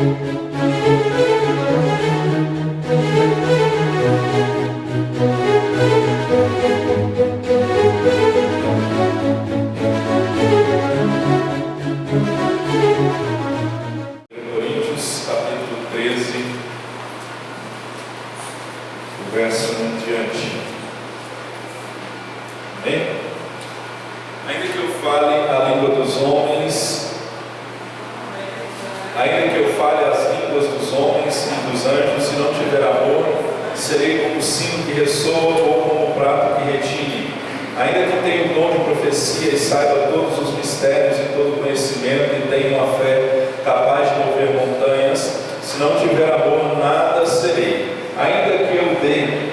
Coríntios, capítulo 13, o verso em diante. Amém? Ainda que eu fale a língua dos homens, ainda que eu fale as línguas dos homens e dos anjos, e não tiver amor, serei como o sino que ressoa ou como o prato que retine. Ainda que tenha o dom de profecia e saiba todos os mistérios e todo o conhecimento e tenha uma fé capaz de mover montanhas, se não tiver amor, nada serei. Ainda que eu dê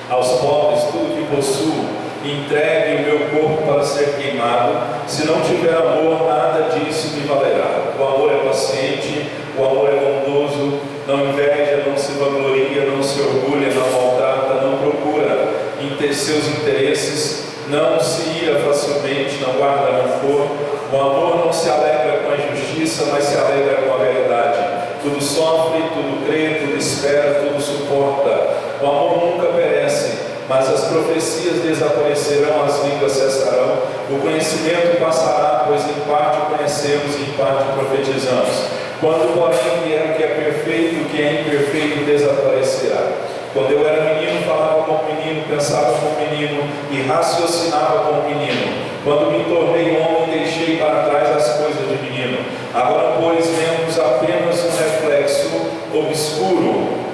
aos pobres tudo que possuo e entregue o meu corpo para ser queimado, se não tiver amor, nada disso me valerá. O amor é paciente, o amor é bondoso, não inveja, não se vangloria, não se orgulha, não maltrata, não procura ter seus interesses, não se ira facilmente, não guarda rancor. O amor não se alegra com a injustiça, mas se alegra com a verdade. Tudo sofre, tudo crê, tudo espera, tudo suporta. O amor nunca perece, mas as profecias desaparecerão, as línguas cessarão, o conhecimento passará, pois em parte conhecemos e em parte profetizamos. Quando, porém, vier o que é perfeito, o que é imperfeito desaparecerá. Quando eu era menino, falava como menino, pensava como menino e raciocinava como menino. Quando me tornei homem, deixei para trás as coisas de menino. Agora, pois, vemos apenas um reflexo obscuro,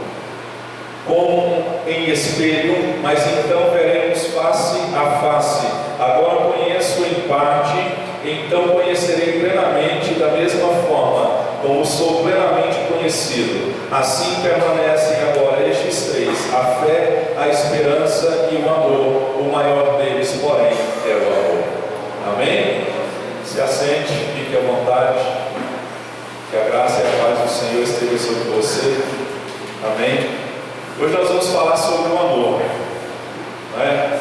como em espelho, mas então veremos face a face. Agora conheço em parte, então conhecerei plenamente, da mesma forma como sou plenamente conhecido. Assim permanecem agora estes três: a fé, a esperança e o amor. O maior deles, porém, é o amor. Amém? Se assente, fique à vontade. Que a graça e a paz do Senhor esteja sobre você. Amém? Hoje nós vamos falar sobre o amor,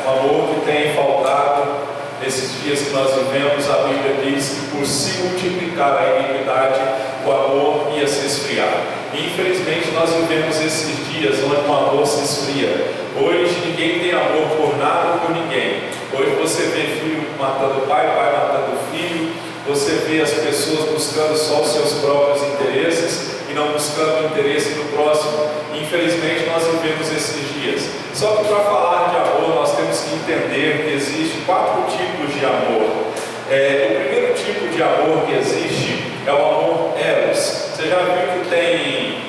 o amor que tem faltado nesses dias que nós vivemos. A Bíblia diz que por se multiplicar a iniquidade, o amor ia se esfriar. E infelizmente nós vivemos esses dias onde o amor se esfria. Hoje ninguém tem amor por nada ou por ninguém. Hoje você vê filho matando pai, pai matando filho. Você vê as pessoas buscando só os seus próprios interesses e não buscando o interesse do próximo. Infelizmente nós vivemos esses dias. Só que para falar de amor nós temos que entender que existem 4 tipos de amor. O primeiro tipo de amor que existe é o amor eros. Você já viu que tem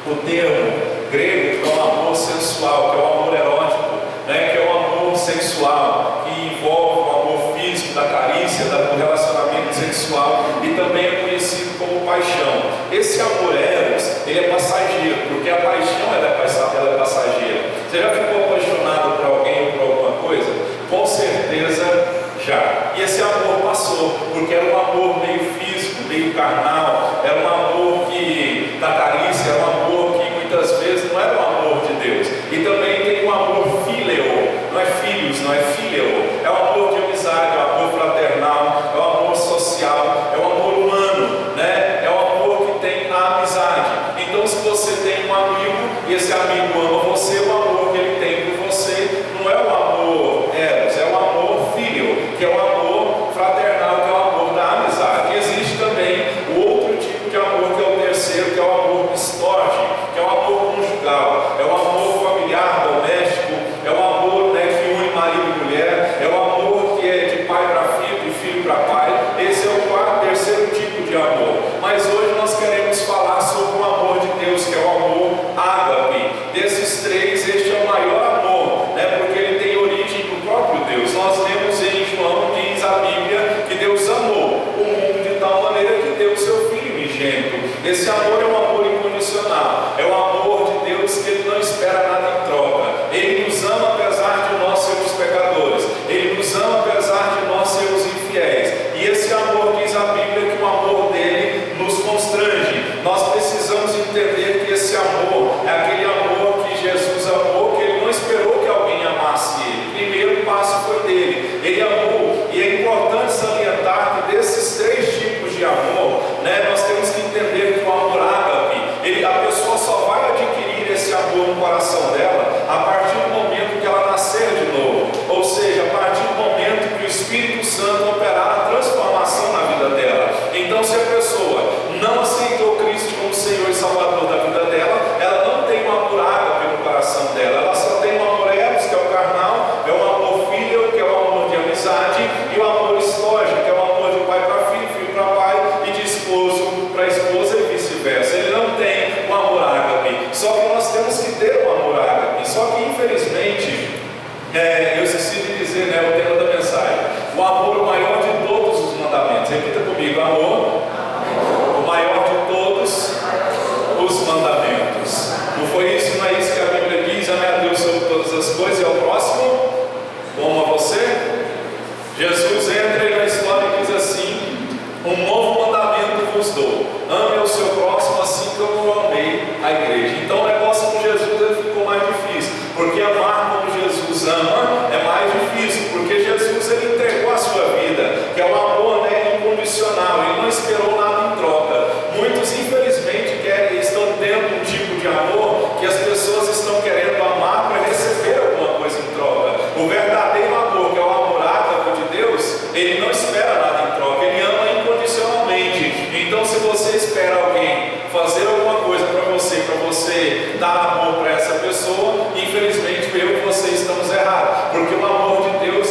o termo grego que é o amor sensual, que é o amor erótico, que é o amor sexual, que envolve o amor físico, da carícia, do relacionamento sexual, e também é conhecido como paixão. Esse amor eros, ele é passageiro, porque a paixão ela é passageira. Você já ficou apaixonado por alguém ou por alguma coisa? Com certeza já. E esse amor passou, porque era um amor meio físico, meio carnal, era um amor que da carícia, era um amor que muitas vezes não era o amor de Deus. E também tem o amor fileo, não é filhos, não é fileo, é o amor de amizade, é o amor fraternal, é o amor social, é o amor humano, é o amor que tem a amizade. Então, se você tem um amigo e esse amigo ama você, o amor que ele tem por você não é o amor eros, é o amor filho, que é o amor fraternal, que é o amor da amizade. E existe também o outro tipo de amor, que é o terceiro, que é o amor storge, que é o amor conjugal, é o amor familiar, doméstico, é o amor que une marido e mulher, é o amor que é de pai para filho, de filho para pai. Esse é o terceiro tipo de amor. Mas hoje nós queremos falar sobre o amor de Deus, que é o amor ágape. Desses três, este é o maior amor, porque ele tem origem do próprio Deus. Nós lemos em João, diz a Bíblia, que Deus amou o mundo de tal maneira que deu o seu Filho unigênito. Esse amor é um amor incondicional, é o amor de Deus que ele não espera nada em troca. Ele nos ama apesar de nós sermos pecadores, ele nos ama apesar de nós sermos infiéis. E esse amor, diz a Bíblia, que o amor dele nos constrange. Nós precisamos entender que esse amor é aquele amor que Jesus amou, que ele não esperou que alguém amasse ele. Primeiro o passo foi dele, ele amou. E é importante salientar que desses 3 tipos de amor, nós temos que entender que o amor ágape a igreja. Então o negócio com Jesus ele ficou mais difícil, porque amar como Jesus ama é mais difícil, porque Jesus ele entregou a sua vida, que é um amor, né, incondicional, ele não esperou nada em troca. Muitos infelizmente estão tendo um tipo de amor que as pessoas estão querendo amar para receber alguma coisa em troca. O verdadeiro amor, que é o amor ágape de Deus, ele não espera nada em troca, ele ama incondicionalmente. Então se você espera alguém fazer alguma coisa para você dar amor para essa pessoa, infelizmente eu e você estamos errados, porque o amor de Deus,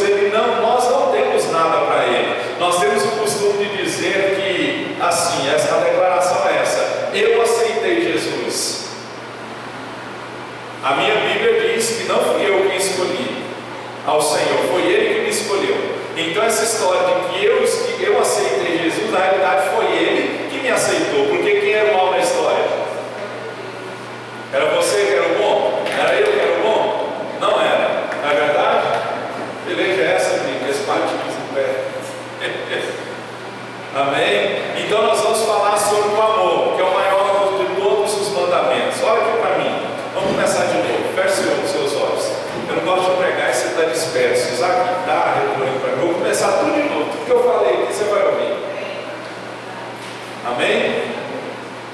nós não temos nada para ele. Nós temos o costume de dizer que, assim, a declaração é essa: eu aceitei Jesus. A minha Bíblia diz que não fui eu quem escolhi ao Senhor, foi Ele que me escolheu. Então essa história de que eu aceitei Jesus, na realidade foi Ele que me aceitou, porque quem era o mal na história? Era você que era o bom? Era eu que era o bom? Não era, não é verdade? Beleza, é essa, amiga, esse patinho em pé. Amém? Então nós vamos falar sobre o amor, que é o maior de todos os mandamentos. Olha aqui para mim, vamos começar de novo. Feche os seus olhos. Eu não gosto de pregar e você está disperso. Usar a guitarra, retorno para mim. Vou começar tudo de novo. Tudo que eu falei aqui você vai ouvir. Amém?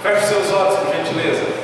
Feche os seus olhos, por gentileza.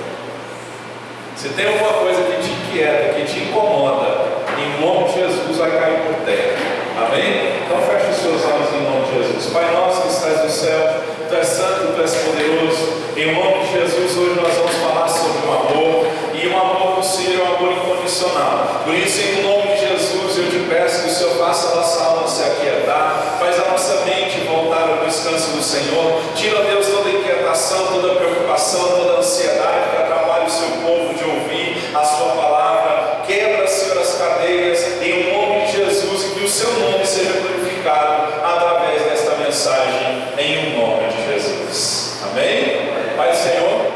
Se tem alguma coisa que te inquieta, que te incomoda, em nome de Jesus vai cair por terra. Amém? Então feche os seus olhos em nome de Jesus. Pai nosso que estás no céu, Tu és santo, Tu és poderoso. Em nome de Jesus, hoje nós vamos falar sobre o amor. E o amor do Senhor é um amor incondicional. Por isso, em nome de Jesus, eu te peço que o Senhor faça a nossa alma se aquietar, faz a nossa mente voltar ao descanso do Senhor. Tira, Deus, toda inquietação, toda preocupação, toda ansiedade que atrapalha o seu povo de ouvir a sua palavra. Quebra, Senhor, as cadeias em nome de Jesus, e que o seu nome seja glorificado através desta mensagem, em nome de Jesus. Amém? Pai do Senhor.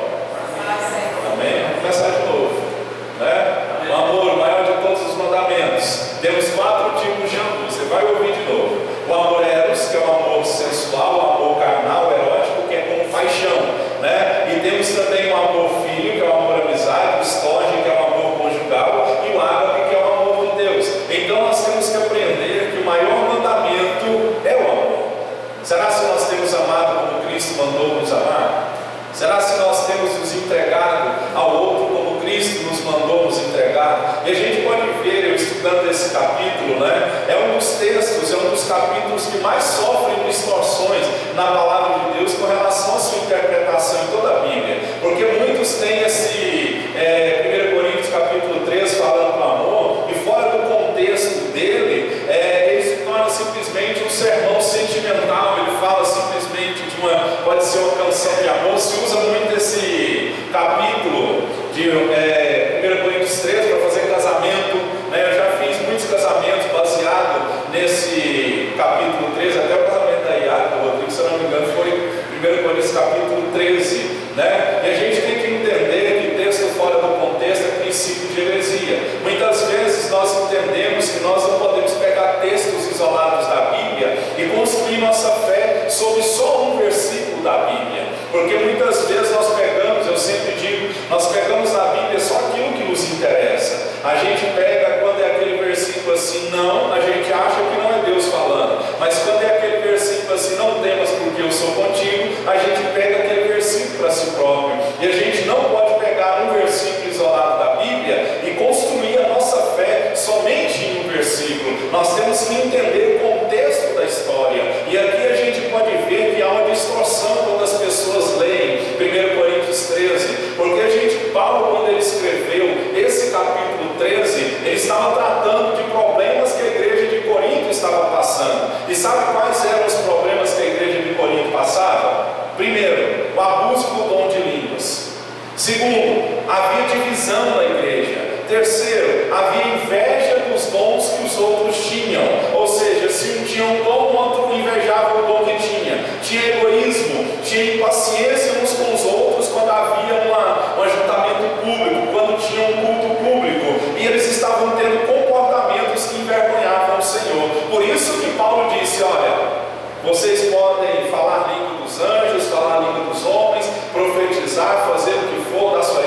Amém? Vamos começar de novo, né? O amor, o maior de todos os mandamentos. Temos 4 tipos de amor, você vai ouvir de novo. O amor eros, que é o amor sensual, o amor carnal, erótico, que é como paixão, né? E temos também o amor filho, que é o amor amizade, o storge, que é o amor conjugal, e o ágape, que é o amor de Deus. Então nós temos que aprender que o maior mandamento é o amor. Será que nós temos amado como Cristo mandou nos amar? Será que nós temos nos entregado ao outro como Cristo nos mandou nos entregar? E a gente pode ver, eu estudando esse capítulo, né? É um dos textos, é um dos capítulos que mais sofrem distorções na palavra de Deus com relação à sua interpretação em toda a Bíblia. Porque muitos têm esse 1 Coríntios capítulo 3 falando do amor, e fora do contexto dele, ele se torna simplesmente um sermão sentimental. Ele fala simplesmente pode ser uma canção de amor. Se usa muito esse capítulo de 1 Coríntios 3 para fazer casamento, né? Eu já fiz muitos casamentos baseados nesse capítulo 13, até o casamento da Yara, do Rodrigo, se eu não me engano, foi 1 Coríntios capítulo 13, né? E a gente tem que entender que texto fora do contexto é princípio de heresia. Muitas vezes nós entendemos que nós não podemos pegar textos isolados da Bíblia e construir nossa fé sobre só um versículo da Bíblia, porque muitas vezes nós pegamos, eu sempre digo, nós pegamos na Bíblia só aquilo que nos interessa. A gente pega quando é aquele versículo assim, não, a gente acha que não é Deus falando, mas quando é aquele versículo assim, não temas porque eu sou contigo, a gente pega aquele versículo para si próprio, e a gente não pode pegar um versículo isolado da Bíblia e construir a nossa fé somente em um versículo. Nós temos que entender o contexto da história, e aqui a gente pode ver que há uma distorção quando as pessoas leem 1 Coríntios 13, porque Paulo, quando ele escreveu esse capítulo 13, ele estava tratando de problemas que a igreja de Corinto estava passando. E sabe quais eram os problemas que a igreja de Corinto passava? Primeiro, o abuso do dom de línguas. Segundo, havia divisão na igreja. Terceiro, havia inveja dos dons que os outros tinham, ou seja, se um tinha um dom, o outro invejava o dom que tinha. Tinha egoísmo, tinha impaciência uns com os outros quando havia um ajuntamento público, quando tinha um culto público, e eles estavam tendo comportamentos que envergonhavam o Senhor. Por isso que Paulo disse, olha, vocês podem falar a língua dos anjos, falar a língua dos homens, profetizar, fazer o que for, dar sua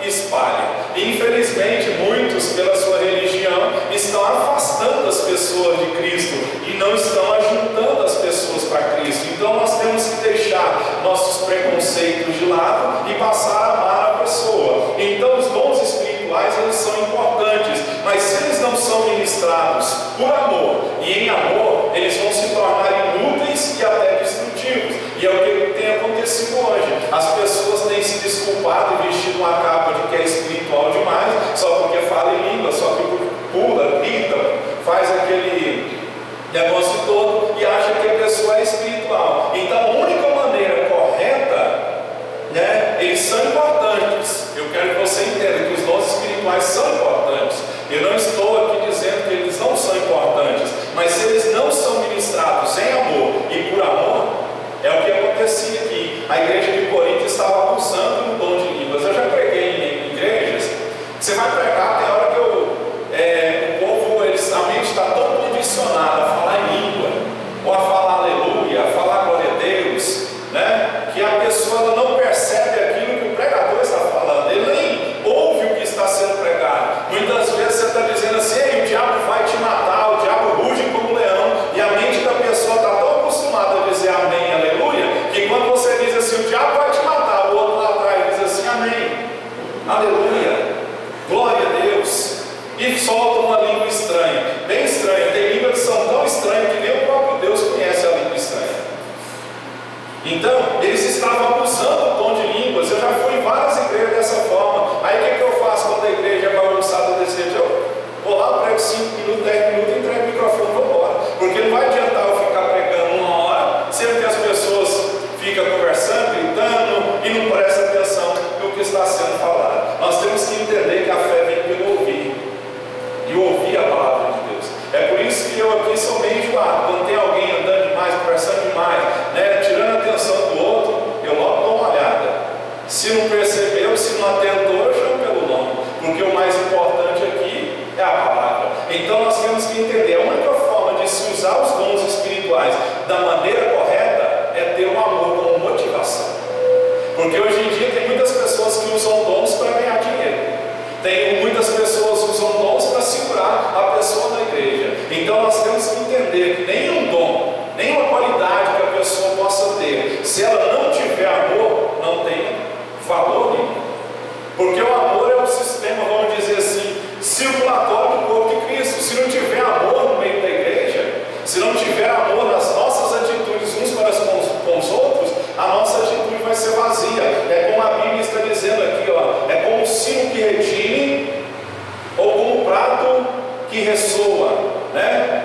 espalha. E infelizmente muitos, pela sua religião, estão afastando as pessoas de Cristo e não estão ajuntando as pessoas para Cristo. Então nós temos que deixar nossos preconceitos de lado e passar a amar a pessoa. Então os dons espirituais, eles são importantes, mas se eles não são ministrados por amor e em amor, eles vão se tornar inúteis e até destrutivos. E é o que tem acontecido hoje. As pessoas têm se desculpado e vestido uma capa de que é espiritual demais, só porque fala em língua, só que pula, grita, faz aquele negócio todo e acha que a pessoa é espiritual. Então a única maneira correta, eles são importantes. Eu quero que você entenda que os dons espirituais são importantes. Eu não estou aqui dizendo que eles não são importantes, mas se eles não são ministrados em amor e por amor, é o que acontecia aqui. A igreja de Corinto estava abusando do dom de línguas. Eu já preguei em igrejas. Você vai pregar, tem hora que o povo, a mente está tão condicionada a falar em língua, ou a falar aleluia, a falar glória a Deus, que a pessoa ela não percebe aquilo que o pregador está falando. Ele nem ouve o que está sendo pregado. Muitas vezes você está dizendo assim: ei, o diabo vai te matar, o diabo ruge como um leão, e a mente da pessoa está tão acostumada a dizer amém, aleluia, que quando você diz assim, o diabo vai te matar, o outro lá atrás diz assim, amém, aleluia, glória a Deus, e solta uma língua estranha, bem estranha. Tem línguas que são tão estranhas que nem o próprio Deus conhece a língua estranha. Então, eles estavam abusando do dom de línguas. Eu já fui em várias igrejas dessa forma. Aí o que eu faço quando a igreja é bagunçada desse jeito? Eu vou lá, prego 5 minutos, 10 minutos, entrego o microfone e vou embora. Porque não vai adiantar eu ficar pregando 1 hora, sendo que as pessoas ficam conversando, gritando e não prestam atenção no que está sendo falado. Nós temos que entender que a fé vem pelo ouvir, e ouvir a palavra de Deus. É por isso que eu aqui sou meio enjoado. Quando tem alguém andando demais, conversando demais, tirando a atenção do outro, eu logo dou uma olhada. Se não percebeu, se não atentou, eu chamo pelo nome, porque o mais importante aqui é a palavra. Então nós temos que entender, a única forma de se usar os dons espirituais da maneira correta é ter um amor como motivação. Porque hoje em dia tem muitas pessoas que usam dons para ganhar dinheiro. Tem muitas pessoas que usam dons para segurar a pessoa na igreja. Então nós temos que entender que nenhum dom, nenhuma qualidade que a pessoa possa ter, se ela não tiver amor, não tem valor nenhum. Porque o amor é um sistema, vamos dizer assim, circulatório do corpo de Cristo. Se não tiver amor no meio da igreja, se não tiver amor nas nossas atitudes uns para com os outros, a nossa atitude vai ser vazia. É como a Bíblia está dizendo aqui, é como o sino que retine ou como o prato que ressoa,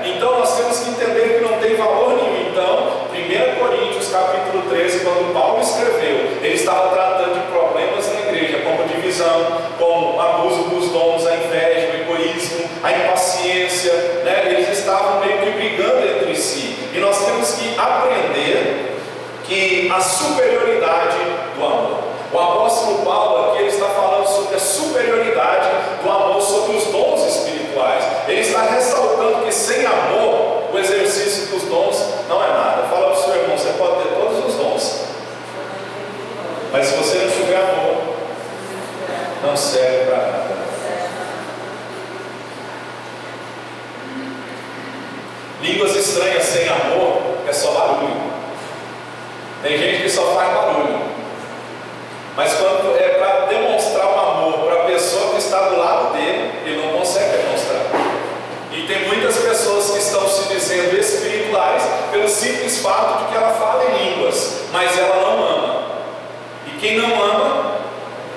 Então nós temos que entender que não tem valor nenhum. Então, 1 Coríntios capítulo 13, quando Paulo escreveu, ele estava tratando de problemas na igreja, como divisão, como abuso dos dons, a inveja, o egoísmo, a impaciência, Eles estavam meio que brigando entre si. E nós temos que aprender que a superioridade do amor. O apóstolo Paulo aqui, ele está falando sobre a superioridade do amor sobre os dons espirituais. Ele está ressaltando que sem amor, o exercício dos dons não é nada. Fala para o seu irmão, você pode ter todos os dons, mas se você não tiver amor, não serve para nada. Línguas estranhas sem amor é só barulho. Tem gente que só faz barulho, mas quando é para demonstrar o amor para a pessoa que está do lado dele, ele não consegue demonstrar. E tem muitas pessoas que estão se dizendo espirituais pelo simples fato de que ela fala em línguas, mas ela não ama. E quem não ama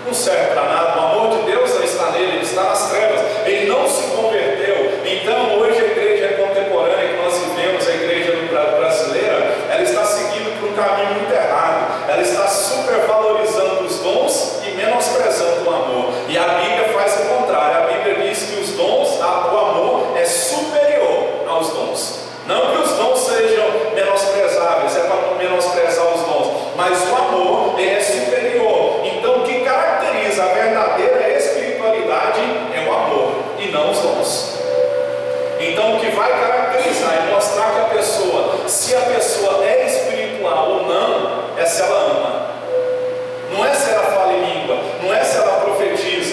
não serve para nada. O amor de Deus não está nele, ele está nas trevas. Ele não se converteu. Então hoje a igreja contemporânea que nós vivemos, a igreja brasileira, ela está seguindo por um caminho muito errado. Ela está supervalorizando os dons e menosprezando o amor. E a Bíblia faz o contrário. A Bíblia diz que os dons, o amor é superior aos dons. Não que os dons sejam menosprezáveis, é para não menosprezar os dons, mas o amor é superior. Então o que caracteriza a verdadeira espiritualidade é o amor e não os dons. Então o que vai caracterizar e mostrar que a pessoa, se a pessoa é espiritual ou não, é se ela ama. Não é se ela fala em língua, não é se ela profetiza,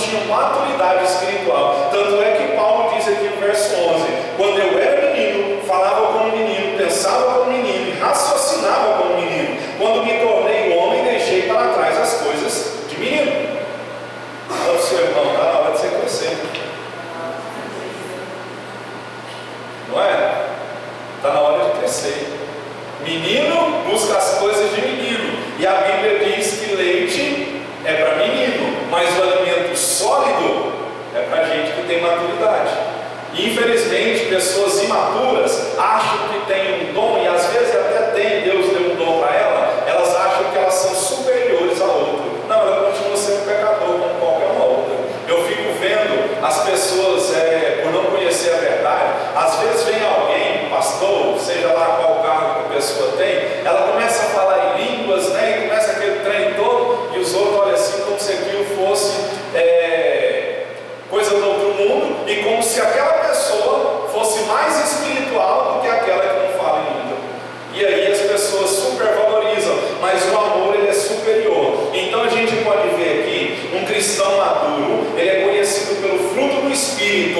tinham maturidade espiritual. Tanto é que Paulo diz aqui no verso 11: quando eu era menino, falava como menino, pensava como menino e raciocinava como menino. Quando me tornei homem, deixei para trás as coisas de menino. Então, o seu irmão está na hora de você crescer, não é? Está na hora de crescer. Menino busca as coisas de menino, e a Bíblia diz que leite é para menino, mas o alimento sólido é para gente que tem maturidade. E infelizmente pessoas imaturas acham que têm um dom, e às vezes até tem, Deus deu um dom para elas acham que elas são superiores a outro. Não, ela continua sendo pecador como qualquer uma outra. Eu fico vendo as pessoas, por não conhecer a verdade, às vezes vem alguém, um pastor, seja lá qual cargo que a pessoa tem, ela começa a falar em línguas, né, e começa aquele trem todo, e os outros olham assim como se aquilo fosse coisa do outro mundo, e como se aquela pessoa fosse mais espiritual do que aquela que não fala em língua. E aí as pessoas supervalorizam, mas o amor ele é superior. Então a gente pode ver aqui, um cristão maduro, ele é conhecido pelo fruto do Espírito.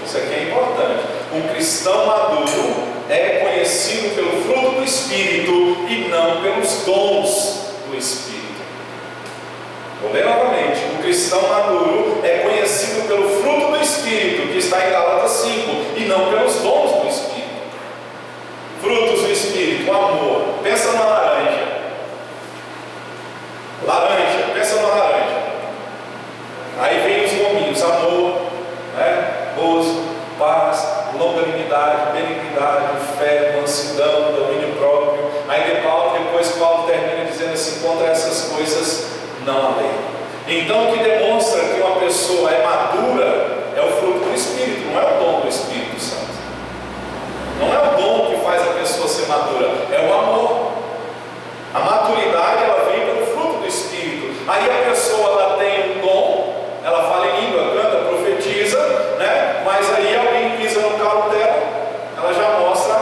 Isso aqui é importante. Um cristão maduro é conhecido pelo fruto do Espírito e não pelos dons do Espírito. Vou ler novamente. Um cristão maduro é conhecido pelo fruto do Espírito, que está em Gálatas 5, e não pelos dons do Espírito. Frutos do Espírito, amor. Pensa numa laranja. Laranja, pensa numa laranja. Aí vem os nominhos: amor, gozo, paz, longanimidade, benignidade, fé, mansidão, domínio próprio. Aí depois Paulo termina dizendo assim: contra essas coisas não há lei. Então o que demonstra que uma pessoa é madura é o fruto do Espírito, não é o dom do Espírito Santo. Não é o dom que faz a pessoa ser madura, é o amor. A maturidade ela vem pelo fruto do Espírito. Aí a pessoa ela tem um dom, ela fala em língua, canta, profetiza, né? Mas aí alguém pisa no calo dela, ela já mostra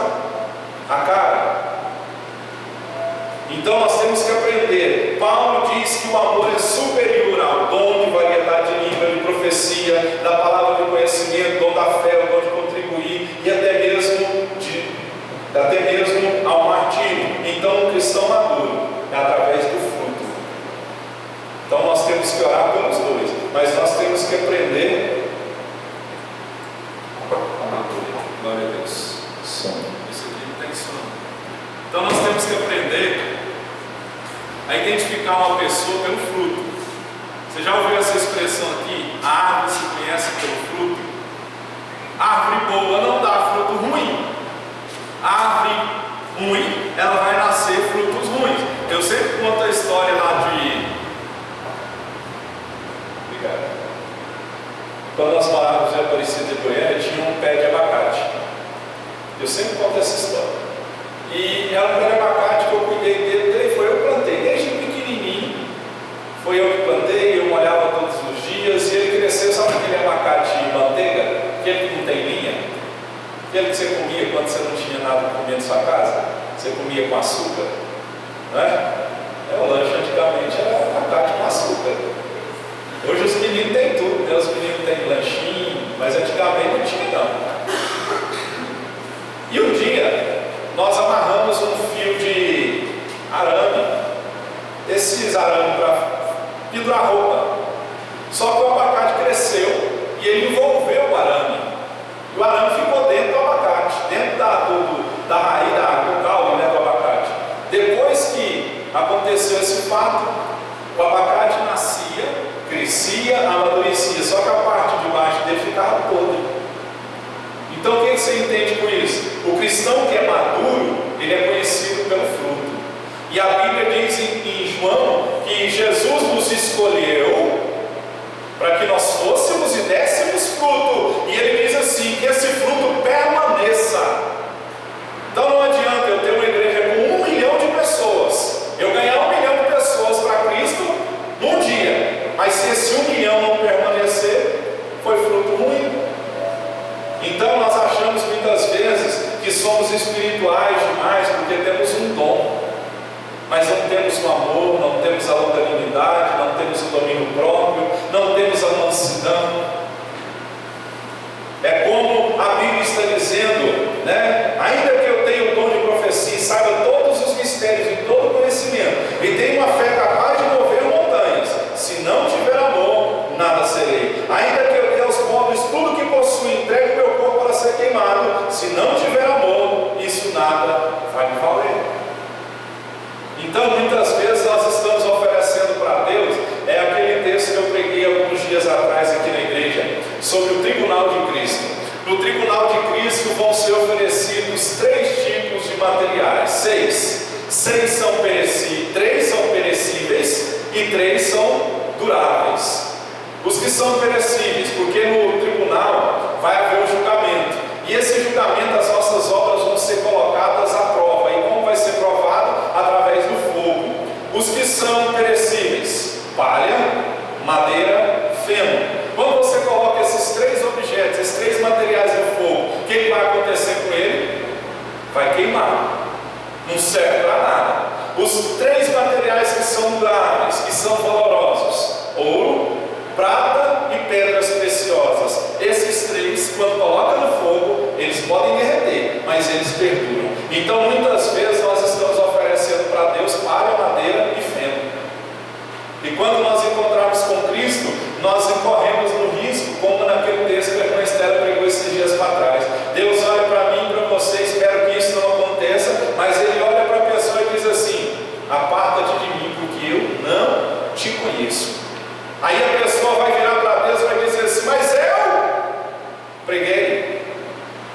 a cara. Então nós temos que aprender. Paulo diz que o amor é superior ao dom de variedade de língua, de profecia, da palavra de conhecimento, dom da fé, o dom de contribuir e até mesmo ao martírio. Então um cristão maduro é através do fruto. Então nós temos que orar pelos dois, mas nós temos que aprender a madura. Glória a Deus. Som. Isso aqui não tem som. Então nós temos que aprender a identificar uma pessoa pelo fruto. Você já ouviu essa expressão aqui? A árvore se conhece pelo fruto. A árvore boa não dá fruto ruim. A árvore ruim, ela vai nascer frutos ruins. Eu sempre conto a história lá de... Obrigado. Quando nós morávamos em Aparecida de Goiânia, tinha um pé de abacate. Eu sempre conto essa história. E era um pé de abacate que eu cuidei dele, foi eu que plantei, desde pequenininho. Foi eu que plantei, eu molhava todos os dias, e ele cresceu, sabe aquele abacate de manteiga? Aquele que não tem linha? Aquele que você comia quando você não tinha nada para comer na sua casa? Você comia com açúcar, não é? O lanche antigamente era abacate com açúcar. Hoje os meninos têm tudo, né? Os meninos têm lanchinho, mas antigamente não tinha não. E um dia nós amarramos um fio de arame, esses arames para pendurar roupa. Só que o abacate cresceu e ele envolveu o arame. E o arame ficou dentro do abacate, dentro da raiz, do caule, né, do abacate. Depois que aconteceu esse fato, o abacate nascia, crescia, amadurecia, só que a parte de baixo dele ficava podre. Então o que você entende com isso? O cristão que é maduro, ele é conhecido pelo fruto. E a Bíblia diz em João que Jesus nos escolheu para que nós fôssemos e dessemos fruto. E ele diz assim, que esse fruto permaneça. Então não adianta eu ter uma igreja com 1 milhão de pessoas, eu ganhar 1 milhão de pessoas para Cristo num dia, mas se esse 1 milhão não permanecer, foi fruto ruim. Então nós achamos muitas vezes que somos espirituais demais porque temos um dom, mas não temos o amor, não temos a longanimidade, não temos o domínio próprio, não temos a mansidão. como a Bíblia está dizendo, né? Ainda que eu tenha o dom de profecia e saiba todos os mistérios e todo o conhecimento, e tenha uma fé capaz de mover montanhas, se não tiver amor, nada serei. Ainda que eu dê aos pobres tudo que possuo, entregue o meu corpo para ser queimado, se não tiver amor, isso nada vai me valer. Então, muitas vezes nós estamos oferecendo para Deus, é aquele texto que eu preguei alguns dias atrás aqui na igreja, sobre o tribunal de Cristo. No tribunal de Cristo vão ser oferecidos 3 tipos de materiais, 6 são perecíveis, 3 são perecíveis e 3 são duráveis. Os que são perecíveis, porque no tribunal vai haver um julgamento, e esse julgamento as nossas obras vão ser colocadas à prova. E como vai ser provado? Através do fogo. Os que são perecíveis: palha, madeira, feno. Quando você coloca esses 3 objetos, esses 3 materiais no fogo, o que vai acontecer com ele? Vai queimar, não serve para nada. Os 3 materiais que são duráveis, que são valorosos: ouro, prata e pedras preciosas. Esses 3, quando coloca no fogo, eles podem derreter, mas eles perduram. Então muitas vezes nós estamos oferecendo para Deus palha, madeira e feno. E quando nós encontrarmos com Cristo, nós incorremos no risco, como naquele texto que a irmã Estela pregou esses dias para trás. Deus olha para mim e para você, espero que isso não aconteça, mas Ele olha para a pessoa e diz assim: aparta-te de mim, porque eu não te conheço. Aí a pessoa vai virar para Deus e vai dizer assim: mas eu preguei,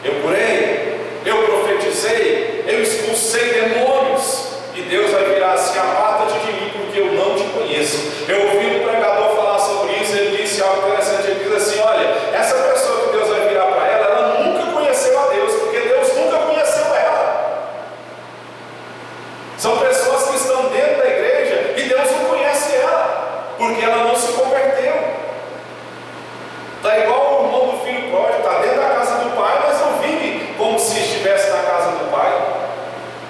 eu curei, eu profetizei, eu expulsei demônios. E Deus vai virar assim: aparta-te de mim, porque eu não te conheço. Eu ouvi um pregador falar sobre isso, ele disse algo interessante. Ele diz assim: olha, essa pessoa que Deus vai virar para ela, ela nunca conheceu a Deus, porque Deus nunca conheceu ela. São pessoas que estão dentro da igreja e Deus não conhece ela, porque ela não se converteu. Está igual o irmão do filho pródigo, está dentro da casa do pai, mas não vive como se estivesse na casa do pai.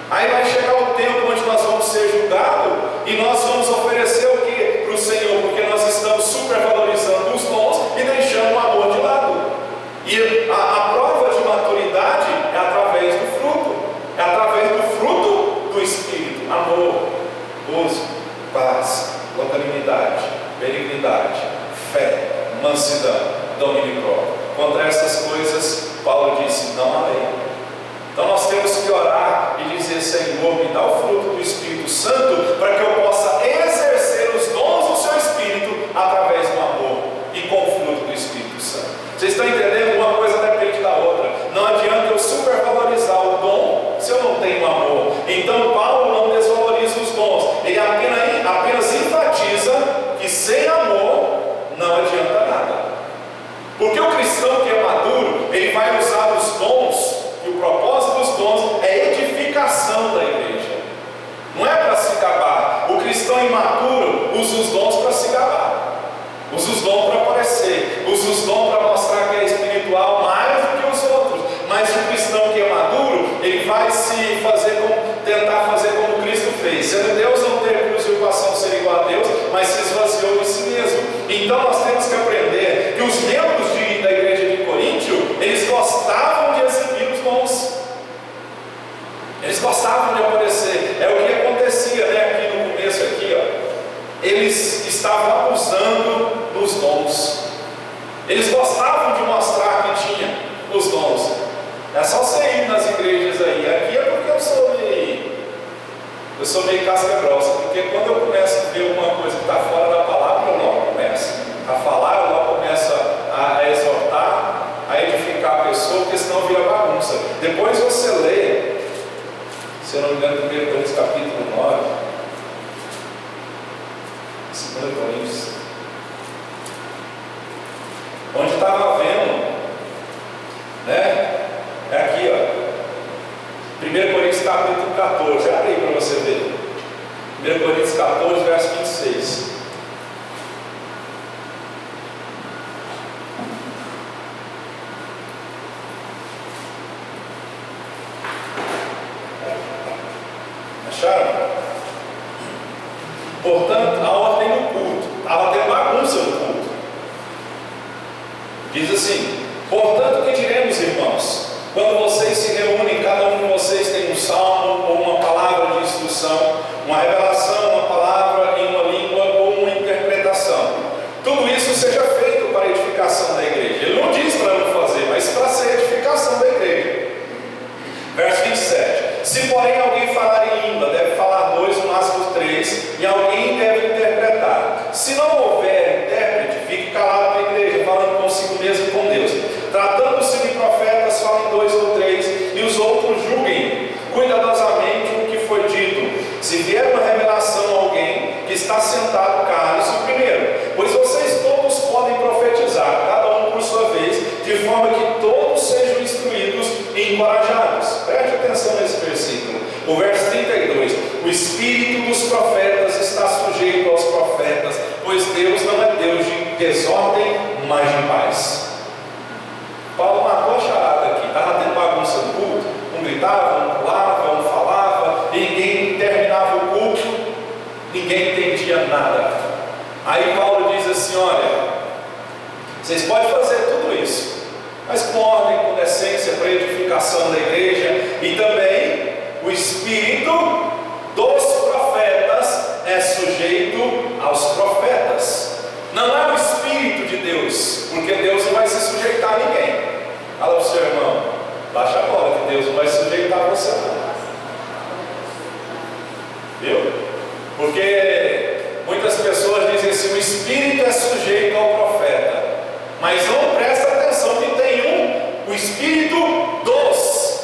Aí vai chegar o tempo onde nós vamos ser julgados e nós vamos oferecer o que para o Senhor? Porque nós estamos supervalorizando os dons e deixando o amor de lado. E a prova de maturidade é através do fruto, é através do fruto do Espírito: amor, gozo, paz, longanimidade, benignidade, fé, mansidão, domínio próprio. Contra essas coisas, Paulo disse: não há lei. Então nós temos que orar e dizer: Senhor, me dá o fruto do Espírito Santo, para que eu possa exercer os dons do seu Espírito através do amor e com o fruto do Espírito Santo. Vocês estão entendendo? Uma coisa depende da outra. Não adianta eu supervalorizar o dom se eu não tenho amor. Então Paulo não desvaloriza os dons, ele apenas enfatiza que sem amor não adianta nada. Porque o cristão que é maduro, ele vai usar os dons, e o propósito dos dons é edificação da igreja, não é para se gabar. O cristão imaturo usa os dons para se gabar, usa os dons para aparecer, usa os dons para mostrar que é espiritual mais do que os outros. Mas o cristão que é maduro, ele vai se fazer tentar fazer como Cristo fez. Sendo Deus, não teve usurpação de ser igual a Deus, mas se esvaziou de si mesmo. Então nós temos que aprender que os membros da igreja de Coríntio, eles gostavam de exibir os dons, eles gostavam de aparecer. É o que acontecia, né, aqui no começo aqui, ó. Eles estavam abusando dos dons, eles gostavam de mostrar que tinha os dons. É só você ir nas igrejas aí. Aqui é porque eu sou meio casca grossa, porque quando eu começo a ver alguma coisa que está fora da palavra, eu logo começo a falar, eu logo começo a exortar, a edificar a pessoa, porque senão vira bagunça. Depois você lê, se eu não me engano, 1 Coríntios capítulo 9, 2 Coríntios, onde estava vendo, né? É aqui, ó, 1 Coríntios capítulo 14, abre aí para você ver. 1 Coríntios 14, verso 26. Acharam? Portanto, a ordem no culto, estava tendo bagunça no culto. Diz assim: Portanto, que diremos, irmãos? Quando vocês se reúnem, cada um de vocês tem um salmo ou uma palavra de instrução, uma revelação, uma palavra em uma língua ou uma interpretação. Tudo isso seja feito para a edificação da igreja. Ele não diz para não fazer, mas para ser a edificação da igreja. Verso 27. Se porém alguém falar em língua, deve falar 2, no máximo 3, e alguém deve interpretar. Se não houver intérprete, fique calado na igreja, falando consigo mesmo e com Deus. Tratando-se de profetas, falem 2 ou 3, e os outros julguem cuidadosamente o que foi dito. Se vier uma revelação a alguém que está sentado, cale-se o primeiro, pois vocês todos podem profetizar, cada um por sua vez, de forma que todos sejam instruídos e encorajados. Preste atenção nesse versículo. O verso 32. O espírito dos profetas está sujeito aos profetas, pois Deus não é Deus de desordem, mas de paz. Paulo matou a charada aqui. Estava tendo bagunça no culto. Um gritava, um pulava, um falava, e ninguém terminava o culto, ninguém entendia nada. Aí Paulo diz assim: olha, vocês podem fazer tudo isso, mas com ordem, com decência, para a edificação da igreja. E também o espírito dos profetas é sujeito aos profetas. Não é o espírito de Deus, porque Deus não vai se sujeitar a ninguém. Fala para o seu irmão, baixa a bola, que Deus não vai sujeitar a você não. Viu? Porque muitas pessoas dizem assim: o espírito é sujeito ao profeta, mas não presta atenção que tem o espírito dos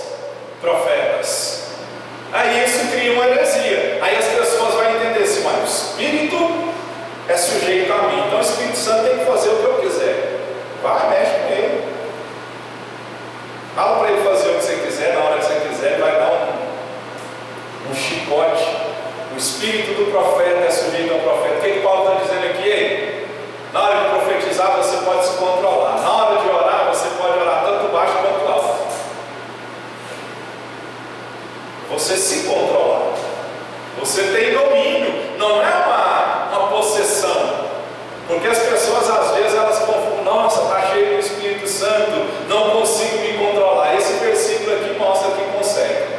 profetas. Aí isso cria uma heresia. Aí as pessoas vão entender assim: mas o espírito é sujeito a mim, então o Espírito Santo tem que fazer o que eu quiser. Vai, mexe com ele, fala para ele fazer o que você quiser, na hora que você quiser, vai dar um chicote. O espírito do profeta é sujeito ao profeta. O que Paulo está dizendo aqui? Ei, na hora de profetizar você pode se controlar, na hora de orar você pode orar tanto baixo quanto alto. Você se controlar, você tem domínio, não é uma possessão. Porque as pessoas às vezes elas confundem: nossa, está cheio do Espírito Santo, não consigo me controlar. Esse versículo aqui mostra que consegue.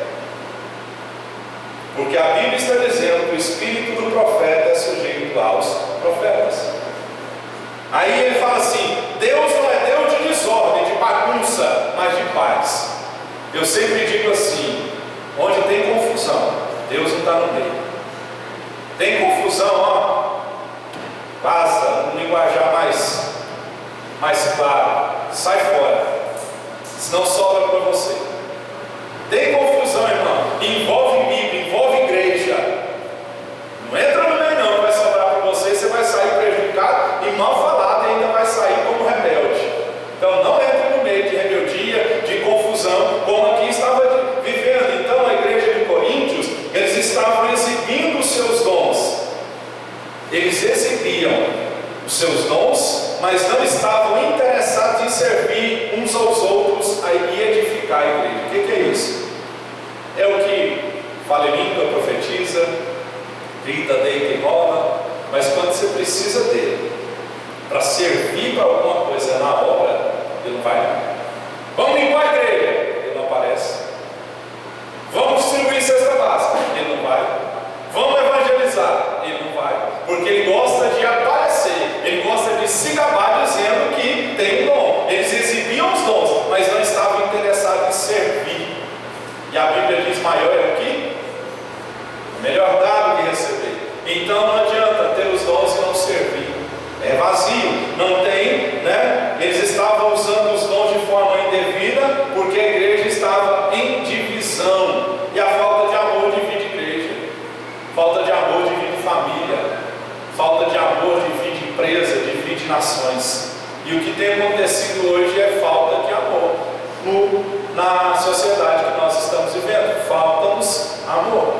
Porque a Bíblia está dizendo que o espírito do profeta é sujeito aos profetas. Aí ele fala assim: Deus não é Deus de desordem, de bagunça, mas de paz. Eu sempre digo assim: onde tem confusão, Deus não está no meio. Tem confusão, ó, passa um linguajar mais claro, sai fora, senão sobra para você. Tem confusão, irmão, envolve Bíblia, envolve igreja. Não entra no meio não, vai sobrar para você, você vai sair prejudicado e mal falado, e ainda vai sair como rebelde. Então não entre no meio de rebeldia, de confusão, como aqui estava vivendo. Então a igreja de Coríntios, eles estavam exibindo os seus dons. Eles exibiam os seus dons, mas não estavam interessados em servir uns aos outros e edificar a igreja. O que é isso? É o que fala em língua, profetiza, grita, deita e rola, mas quando você precisa dele para servir para alguma coisa na obra, ele não vai. Vamos limpar a igreja, ele não aparece. Vamos distribuir cesta básica, ele não vai. Vamos evangelizar, ele não vai. Porque ele gosta de aparecer, ele gosta de se gabar dizendo que tem um dom. Eles exibiam os dons, mas não estavam interessados em servir. E a Bíblia diz: maior é o que? Melhor dar do que receber. Então não adianta ter os dons e não servir. É vazio, não tem, né? Eles estavam usando os dons de forma indevida, porque a igreja estava em divisão. E a falta de amor divide igreja, falta de amor divide família, falta de amor divide empresa, divide nações. E o que tem acontecido hoje é falta de amor na sociedade que nós estamos vivendo. Falta-nos amor.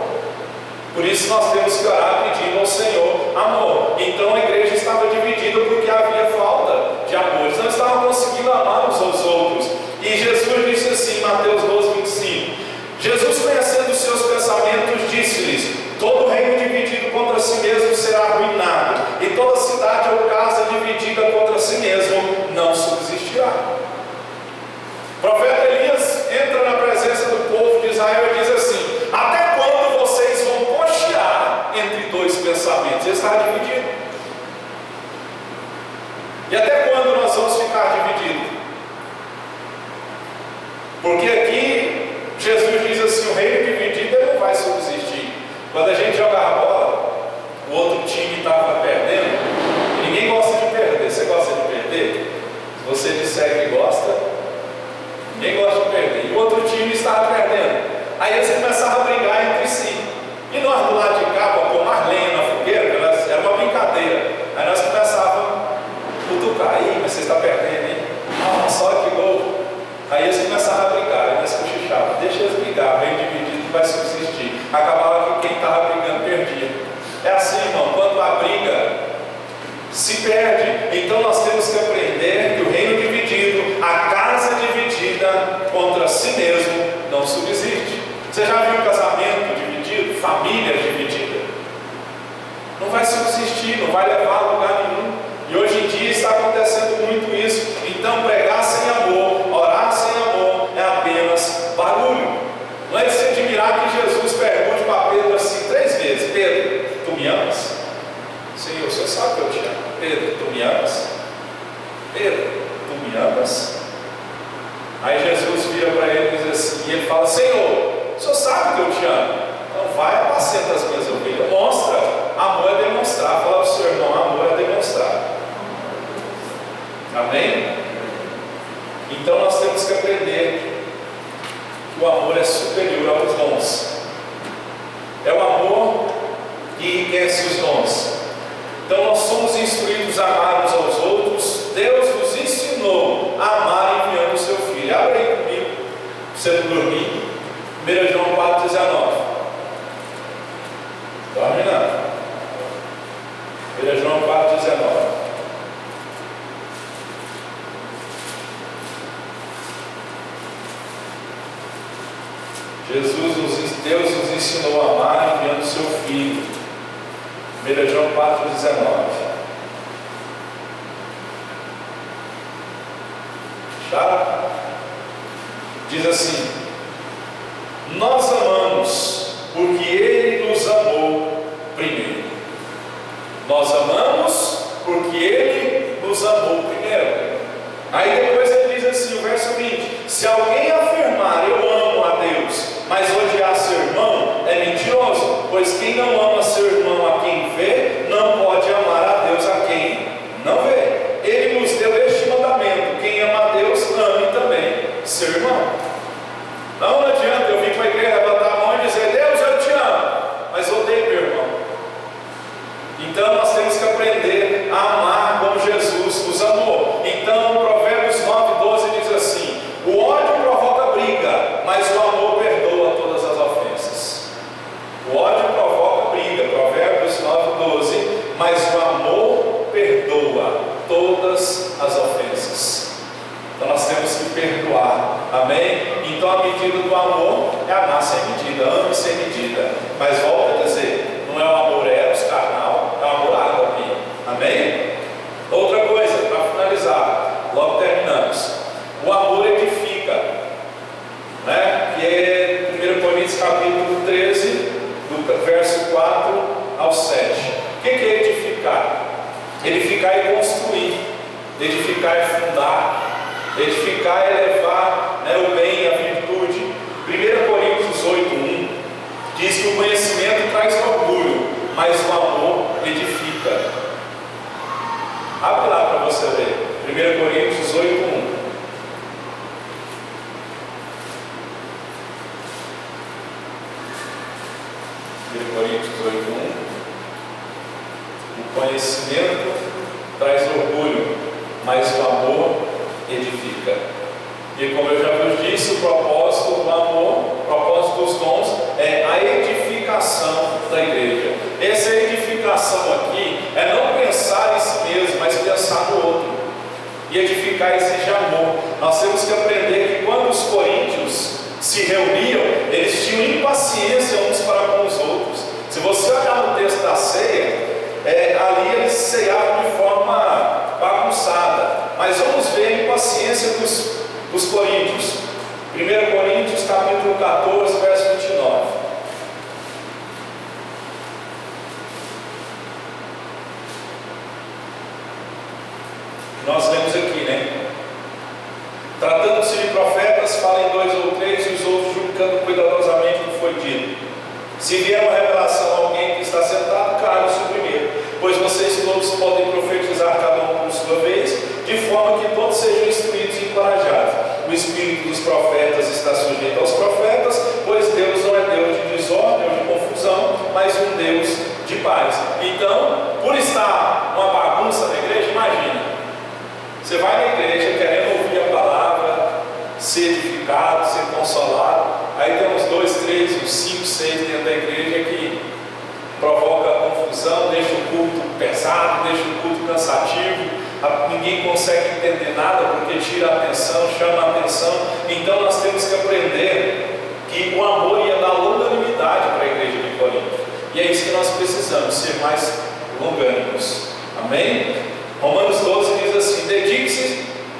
Por isso nós temos que orar pedindo ao Senhor amor. Então a igreja estava dividida porque havia falta de amor. Eles não estavam conseguindo amar uns aos outros. E Jesus disse assim em Mateus 12:25: Jesus, conhecendo os seus pensamentos, disse-lhes: todo reino dividido contra si mesmo será arruinado, e toda cidade ou casa dividida contra si mesmo não subsistirá. O profeta Elias entra na presença do povo de Israel e diz assim: até quando vocês vão cochear entre dois pensamentos? Ele está dividido. E até quando nós vamos ficar divididos? Porque aqui Jesus diz assim: o reino dividido ele não vai subsistir. Quando a gente joga a bola, o outro time estava perdendo, e ninguém gosta de perder. Você gosta de perder? Se você disser que gosta, ninguém gosta de perder. E o outro time estava perdendo. Aí eles começaram a brigar entre si. E nós do lado de cá, para pôr mais lenha na fogueira, era uma brincadeira. Aí nós começávamos a cutucar. Aí, mas você está perdendo, hein? Nossa, olha que gol. Aí eles começaram a brigar, e nós cochichávamos: deixa eles brigar, o reino dividido que vai subsistir. Acabava que quem estava brigando perdia. É assim, irmão, quando a briga se perde, então nós temos que aprender que o reino dividido, a casa dividida contra si mesmo, não subsiste. Você já viu casamento dividido, família dividida? Não vai subsistir, não vai levar a lugar nenhum. E hoje em dia está acontecendo muito isso. Então pregar sem amor, orar sem amor, é apenas barulho. Não é de se admirar que Jesus pergunte para Pedro assim 3 vezes: Pedro, tu me amas? Senhor, o Senhor sabe que eu te amo. Pedro, tu me amas? Pedro, tu me amas? Aí Jesus vira para ele e diz assim, e ele fala: Senhor, o Senhor sabe que eu te amo. Então vai, apacenta as minhas ovelhas. Mostra, amor é demonstrar. Fala para o seu irmão: amor é demonstrar. Amém? Então nós temos que aprender que o amor é superior aos dons. É o amor que enriquece os dons. Então nós somos instruídos a amar uns aos outros. Deus nos ensinou a amar enviando o seu Filho. Abre aí comigo, para você não dormir. 1 João 4,19. Dorme não. 1 João 4,19. Deus nos ensinou a amar enviando o seu Filho. 1 João 4,19. Já? Diz assim: nós amamos porque Ele nos amou primeiro. Nós amamos porque Ele nos amou primeiro. Aí depois ele diz assim, o verso 20: se alguém afirmar eu amo a Deus, mas odiar seu irmão, é mentiroso, pois quem não ama seu irmão a quem vê, não pode amar a Deus a quem não vê. Ele nos deu este mandamento: quem ama a Deus, ame também seu irmão. Não adianta eu vir para a igreja, levantar a mão e dizer: Deus, eu te amo, mas odeio meu irmão. Então nós temos que aprender a amar como Jesus nos amou. Então Provérbios 9,12 diz assim: o ódio provoca briga, mas o amor perdoa todas as ofensas. O ódio provoca briga, Provérbios 9,12, mas o amor perdoa todas as ofensas. Então nós temos que perdoar, amém? Então a medida do amor é amar sem medida, ame sem medida. Mas volto a dizer, não é o amor eros carnal, é o amor ágape, amém? Outra coisa, para finalizar, logo terminamos: o amor edifica, né? Que é 1 Coríntios capítulo 13, do verso 4 ao 7. O que é edificar? Edificar é construir, edificar é fundar, edificar é levar, né, o bem, a virtude. 1 Coríntios 8:1 diz que o conhecimento traz orgulho, mas o amor edifica. Abre lá para você ver, 1 Coríntios 8:1. 1 Coríntios 8:1. O conhecimento traz orgulho, mas o amor edifica. E como eu já vos disse, o propósito do amor, o propósito dos dons, é a edificação da igreja. Essa edificação aqui é não pensar em si mesmo, mas pensar no outro. E edificar exige amor. Nós temos que aprender que quando os coríntios se reuniam, eles tinham impaciência uns para com os outros. Se você olhar no texto da ceia, ali eles ceiavam de forma bagunçada. Mas vamos ver a impaciência dos coríntios. 1 Coríntios capítulo 14, verso 29. Nós lemos aqui, né? Tratando-se de profetas, falem 2 ou 3, e os outros julgando cuidadosamente o que foi dito. Se vier uma revelação a alguém que está sentado, cale-se o primeiro, pois vocês todos podem profetizar cada um por sua vez, de forma que todos sejam instruídos e encorajados. O espírito dos profetas está sujeito aos profetas, pois Deus não é Deus de desordem ou de confusão, mas um Deus de paz. Então, por estar uma bagunça na igreja, imagina, você vai na igreja querendo ouvir a palavra, ser edificado, ser consolado, aí tem uns 2, 3, uns 5, 6 dentro da igreja que provoca confusão, deixa o culto pesado, deixa o culto cansativo, ninguém consegue entender nada porque tira a atenção, chama a atenção. Então nós temos que aprender que o amor ia dar longanimidade para a igreja de Corinto, e é isso que nós precisamos, ser mais longânimos. Amém? Romanos 12 diz assim: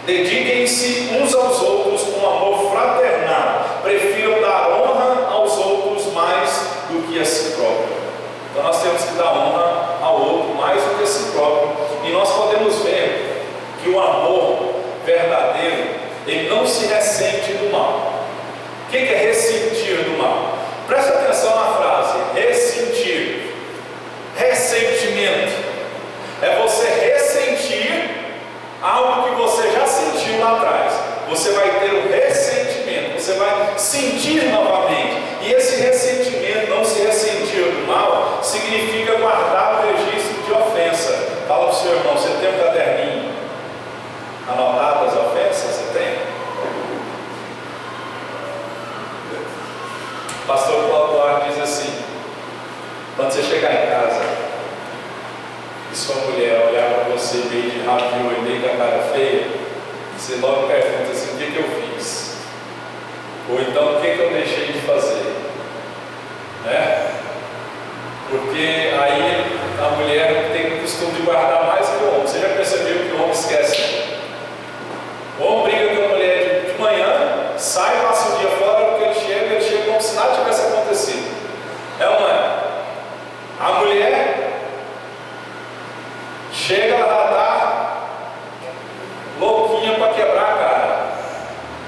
dediquem-se uns aos outros com amor fraternal, prefiram dar honra aos outros mais do que a si próprio. Então nós temos que dar honra ao outro mais do que a si próprio, e nós podemos ver que o amor verdadeiro, ele não se ressente do mal. O que é ressentir do mal? Presta atenção na frase, ressentir. Ressentimento é você ressentir algo que você já sentiu lá atrás. Você vai ter um ressentimento, você vai sentir novamente. E esse ressentimento, não se ressentir do mal, significa guardar o registro de ofensa. Fala para o seu irmão, você tem um caderninho anotado as ofensas? Você tem? O pastor Paulo Duarte diz assim: quando você chegar em casa e sua mulher olhar para você meio de rabo de olho, meio com a cara feia, você logo pergunta assim: o que eu fiz? Ou então, o que eu deixei de fazer? Né? Porque aí a mulher tem o costume de guardar mais que o homem. Você já percebeu que o homem esquece? O homem briga com a mulher de manhã, sai, passa o dia fora, porque ele chega como se nada tivesse acontecido. É ou não é? A mulher chega, ela está louquinha para quebrar a cara.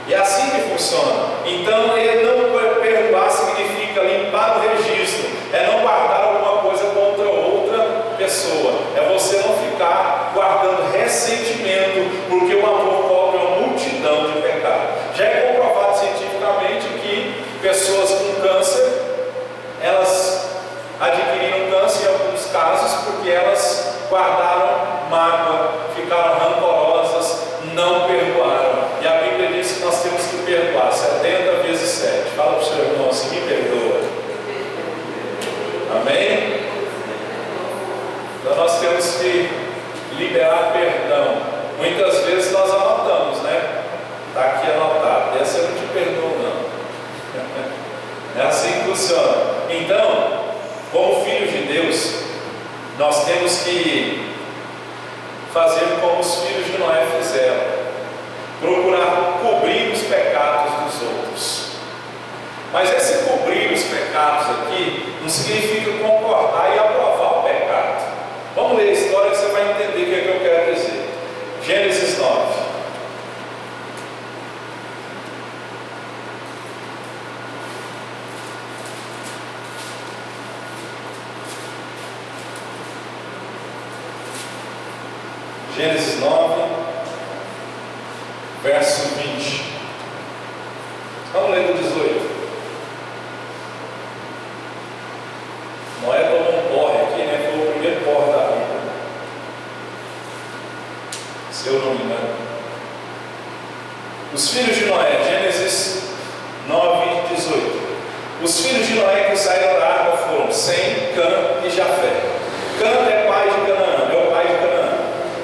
E é assim que funciona. Então, ele não perdoar significa limpar o registro, é não guardar alguma coisa contra outra pessoa, é você não ficar guardando ressentimento, porque o amor cobre uma multidão de pecados. Já é comprovado cientificamente que pessoas com câncer, elas adquiriram câncer em alguns casos porque elas guardaram mágoa, ficaram rancorosas, não perdoaram. E a Bíblia diz que nós temos que perdoar 70 vezes 7. Fala para o seu irmão assim: me perdoa. Amém? Então nós temos que liberar perdão. Muitas vezes nós anotamos, né? Está aqui anotado. Dessa eu não te perdoo, não. É assim que funciona. Então, como filhos de Deus, nós temos que fazer como os filhos de Noé fizeram: procurar cobrir os pecados dos outros. Mas esse cobrir os pecados aqui não significa concordar e aprovar o pecado. Vamos ler a história que você vai entender o que é que eu quero dizer. Gênesis 9. Gênesis 9, verso 20. Vamos ler do 18. Noé tomou um porre aqui, né? Foi o primeiro porre da vida, se eu não me engano. Os filhos de Noé, Gênesis 9, 18. Os filhos de Noé que saíram da água foram Sem, Cã e Jafé. Cã é pai de Canaã, é o pai de Canaã.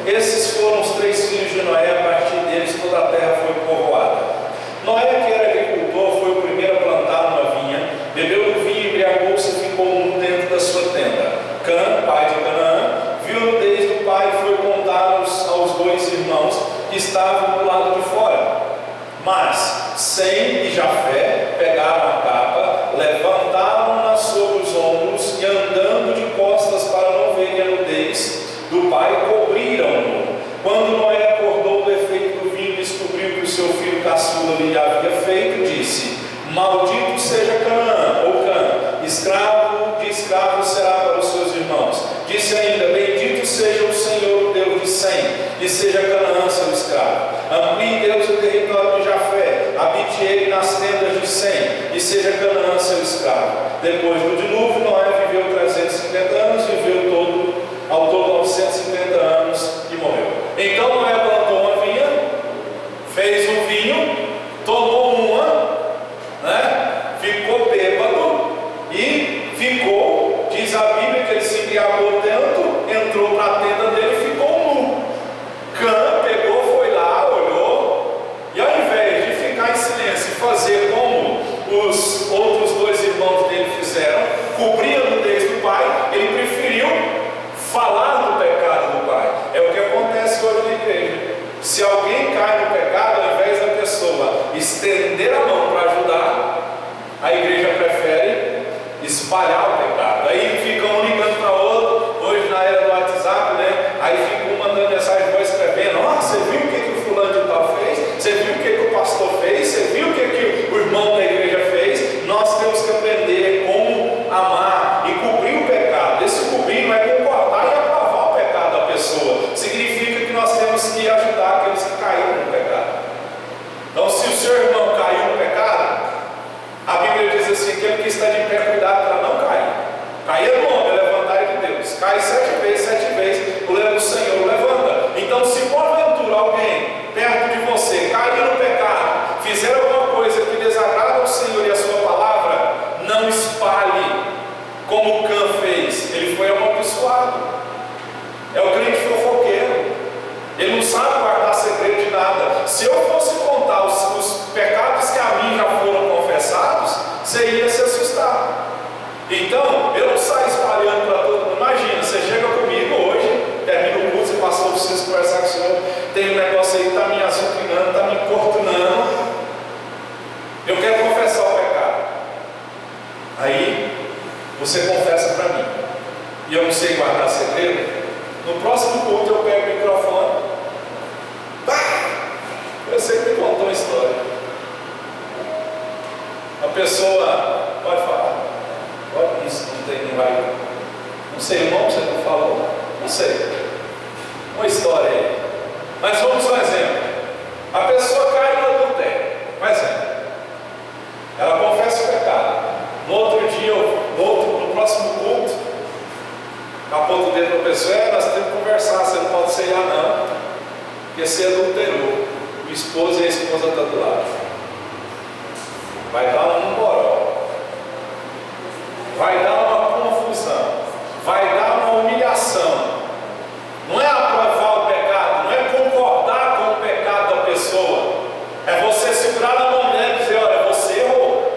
Esses foram os 3 filhos de Noé. A partir deles toda a terra foi povoada. Noé, que era agricultor, foi o primeiro a plantar uma vinha, bebeu do vinho, embriagou-se e ficou nu dentro da sua tenda. Cã, pai de Canaã, viu a nudez do pai e foi contar aos 2 irmãos que estavam do lado de fora. Mas Sem e Jafé pegaram a capa, levantaram-na sobre os ombros e, andando de costas para não verem a nudez do pai, cobriram-no. Quando Noé acordou do efeito do vinho e descobriu que o seu filho caçula lhe havia feito, disse: Maldito seja Canaã, ou Cã, escravo de escravos será para os seus irmãos. Disse ainda: Bendito seja o Senhor, o Deus de Sem, e seja Canaã seu escravo. Amplie Deus o território de Jafé, habite ele nas tendas de Sem, e seja Canaã seu escravo. Depois do dilúvio, Noé viveu 350 anos, viveu ao todo 950 anos e morreu. Então Noé plantou uma vinha, fez um vinho, tomou uma, ficou bêbado e ficou, diz a Bíblia que ele se embriagou tanto, entrou para a tenda dele e ficou nu. Cã pegou, foi lá, olhou, e ao invés de ficar em silêncio e fazer como os outros dois irmãos dele fizeram, cobrir a nudez do pai, ele preferiu falar do pecado do pai. É o que acontece hoje na igreja. Se alguém cai no pecado, ao invés da pessoa estender a mão para ajudar, a igreja prefere espalhar o pecado. Aí fica um ligando para o outro, hoje na era do WhatsApp, aí fica um mandando mensagem, vou escrevendo: você viu o que o fulano de tal fez? Você viu o que o pastor fez? Você viu o que o irmão da igreja fez? Nós temos que aprender como amar e cobrir o pecado. Esse cobrir não é concordar e aprovar o pecado da pessoa. Significa que nós temos que ajudar aqueles que caíram no pecado. Então, se o seu irmão caiu no pecado, a Bíblia diz assim: aquele que está de pé, cuidado para não cair. Cair é no homem, levantar é de Deus. Cai 7 vezes, o Senhor o levanta. Então, se porventura alguém perto de você cair no pecado, fizer alguma coisa que desagrada ao Senhor e a sua palavra, não espalhe como Cã fez. Ele foi amaldiçoado. É o crente fofoqueiro. Ele não sabe guardar segredo de nada. Se eu fosse contar os pecados que a mim já foram confessados, você ia se assustar. Então, eu não saio espalhando para todo mundo. Imagina, você chega comigo hoje, termina o curso, você passou, preciso conversar com o senhor, tem um negócio aí que está me azucrinando, está me importunando, eu quero confessar o pecado. Aí, você confessa para mim, e eu não sei guardar segredo. No próximo culto eu pego o microfone. Eu sei que me contou uma história. A pessoa pode falar. Pode, isso não vai. Não sei, irmão, você não falou? Não sei. Uma história aí. Mas vamos um exemplo. A pessoa cai no adultério. Um exemplo. Ela confessa o pecado. No outro dia, no próximo culto, aponta o dedo para a pessoa: nós temos que conversar, você não pode ser não, porque você adulterou. O esposo e a esposa estão do lado. Vai dar um boró, vai dar uma confusão, vai dar uma humilhação. Não é aprovar o pecado, não é concordar com o pecado da pessoa, é você segurar na mão dela e dizer: olha, você errou.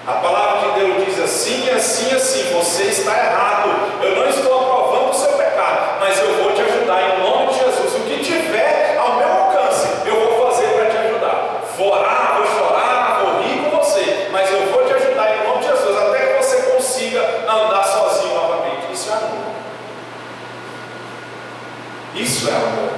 A palavra de Deus diz assim, assim, assim: você está errado. Eu não estou aprovando o seu pecado, mas eu vou te ajudar em nome de Jesus. O que tiver ao meu alcance, eu vou fazer para te ajudar. Vou orar, vou chorar, vou rir com você, mas eu vou te ajudar em nome de Jesus, até que você consiga andar sozinho novamente. Isso é amor. Isso é amor.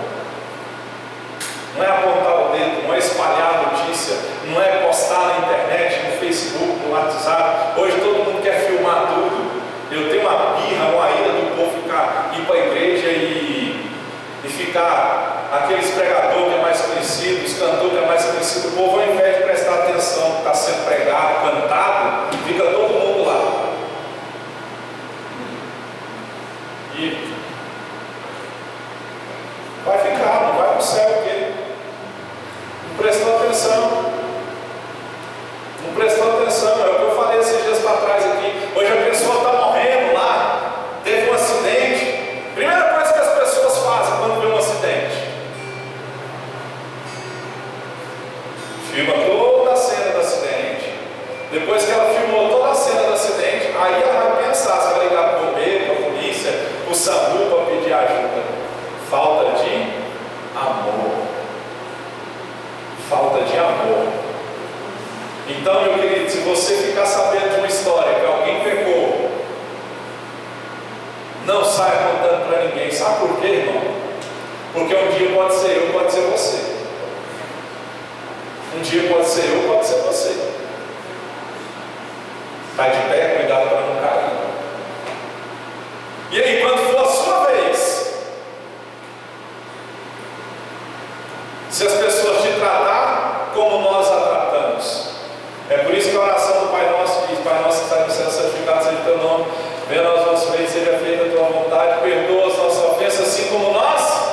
Não é apontar o dedo, não é espalhar a notícia, não é postar na internet, no Facebook, no WhatsApp. Hoje todo mundo quer filmar tudo. Eu tenho uma birra, uma ira do povo ir para a igreja e ficar aqueles pregadores que é mais conhecido, os cantores que é mais conhecido. O povo, ao invés de prestar atenção no que está sendo pregado, cantado, fica todo mundo lá. E vai ficar, não vai para o céu, porque não prestou atenção. Não prestou atenção. É o que eu falei esses dias para trás aqui. Hoje a pessoa está morrendo lá, teve um acidente. Primeira coisa que as pessoas fazem quando vê um acidente: filma toda a cena do acidente. Depois que ela filmou toda a cena do acidente, aí ela vai pensar se vai ligar para o bombeiro, para a polícia, para o SAMU para pedir ajuda. Falta de amor. falta de amor. Então, meu querido, se você ficar sabendo de uma história que alguém pecou, não saia contando para ninguém. Sabe por quê, irmão? Porque um dia pode ser eu, pode ser você. Um dia pode ser eu, pode ser você. Está de pé, cuidado para não cair. E aí, quando for a sua vez, se as pessoas te tratar como nós a tratamos, é por isso que a oração do Pai Nosso diz: Pai Nosso que está no céu, santificado seja o teu nome, venha aos nossos reinos, seja feita a tua vontade, perdoa as nossas ofensas, assim como nós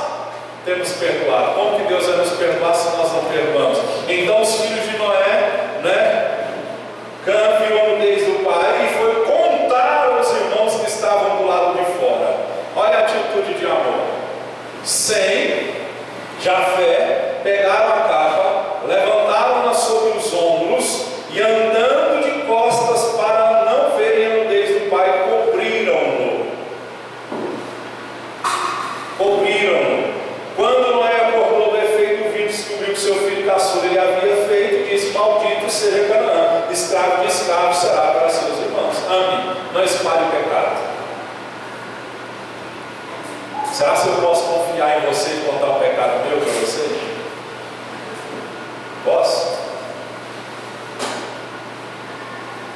temos perdoado. Como que Deus vai nos perdoar se nós não perdoamos? Então os filhos de Noé, Cã viu a nudez do pai e foi contar aos irmãos que estavam do lado de fora. Olha a atitude de amor. Sem Jafé, pegaram a capa, levantaram-na sobre os ombros e, andando de costas para não verem a nudez do pai, cobriram-no. Quando Noé acordou do efeito do vinho, descobriu que seu filho caçula ele havia feito, e disse: maldito seja Canaã, escravo de escravo será para seus irmãos. Ame, não espalhe o pecado. Será que eu posso confiar em você e contar o pecado meu para você? Posso?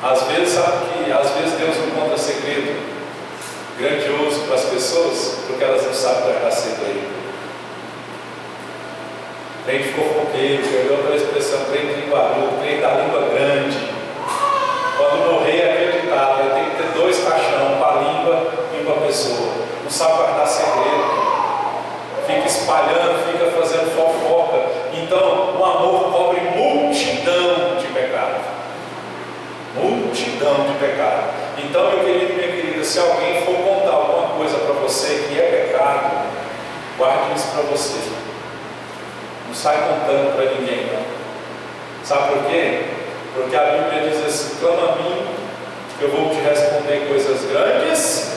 Às vezes, sabe que às vezes Deus não conta segredo grandioso para as pessoas, porque elas não sabem guardar segredo. Crente fofoqueiro, perdeu aquela expressão, crente linguarudo, crente da língua grande. Quando morrer é acreditado, eu tenho que ter 2 caixão, para a língua e para a pessoa. Não sabe guardar segredo, fica espalhando, fica fazendo fofoca. Então o amor cobre multidão de pecado. Multidão de pecado. Então, meu querido e minha querida, se alguém for contar alguma coisa para você que é pecado, guarde isso para você. Não sai contando para ninguém, não. Sabe por quê? Porque a Bíblia diz assim: clama a mim, que eu vou te responder coisas grandes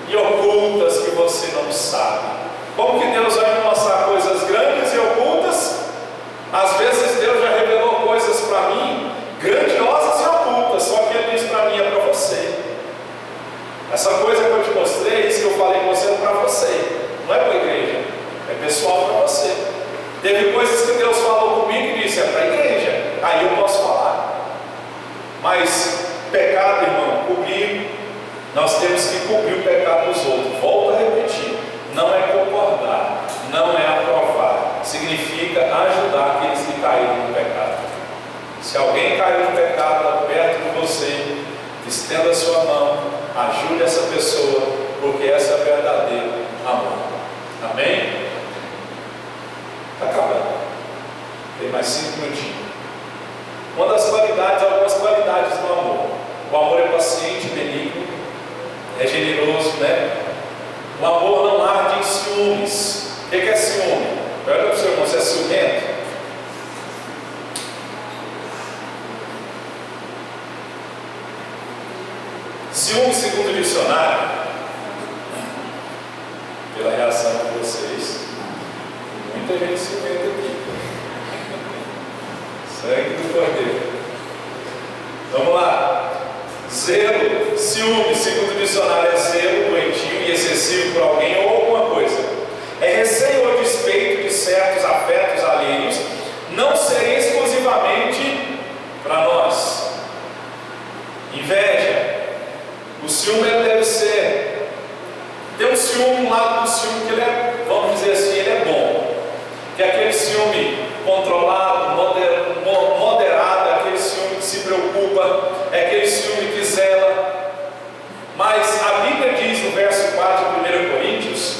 e ocultas que você não sabe. Como que Deus vai me mostrar coisas grandes e ocultas? Às vezes Deus já revelou coisas para mim grandiosas e ocultas, só que Ele diz para mim: é para você. Essa coisa que eu te mostrei, isso que eu falei com você, é para você, não é para a igreja, é pessoal para você. Teve coisas que Deus falou comigo e disse: é para a igreja, aí eu posso falar. Mas pecado, irmão, cobrir, nós temos que cobrir o pecado dos outros. Volto a repetir: não é concordar, não é aprovar, significa ajudar aqueles que caíram no pecado. Se alguém caiu no pecado perto de você, estenda a sua mão, ajude essa pessoa, porque essa é o verdadeiro amor. Amém? Está acabando. Tem mais 5 minutinhos. Uma das qualidades, algumas qualidades do amor. O amor é paciente, benigno, é generoso, né? O amor não arde em ciúmes. O que é ciúme? Pergunta para o seu irmão: você é ciumento? Ciúme, segundo o dicionário, pela reação de vocês, muita gente ciumenta aqui. Sangue do Cordeiro. Vamos lá. Zelo, ciúme, segundo o dicionário, é zelo doentio e excessivo por alguém ou alguma coisa. É receio ou despeito de certos afetos alheios, não serem exclusivamente para nós. Inveja. O ciúme ele deve ser. Tem um ciúme, um lado do ciúme que ele é, vamos dizer assim, ele é bom. Que é aquele ciúme controlado, moderado, é aquele ciúme que se preocupa, é aquele ciúme que zela. Mas a Bíblia diz no verso 4 de 1 Coríntios,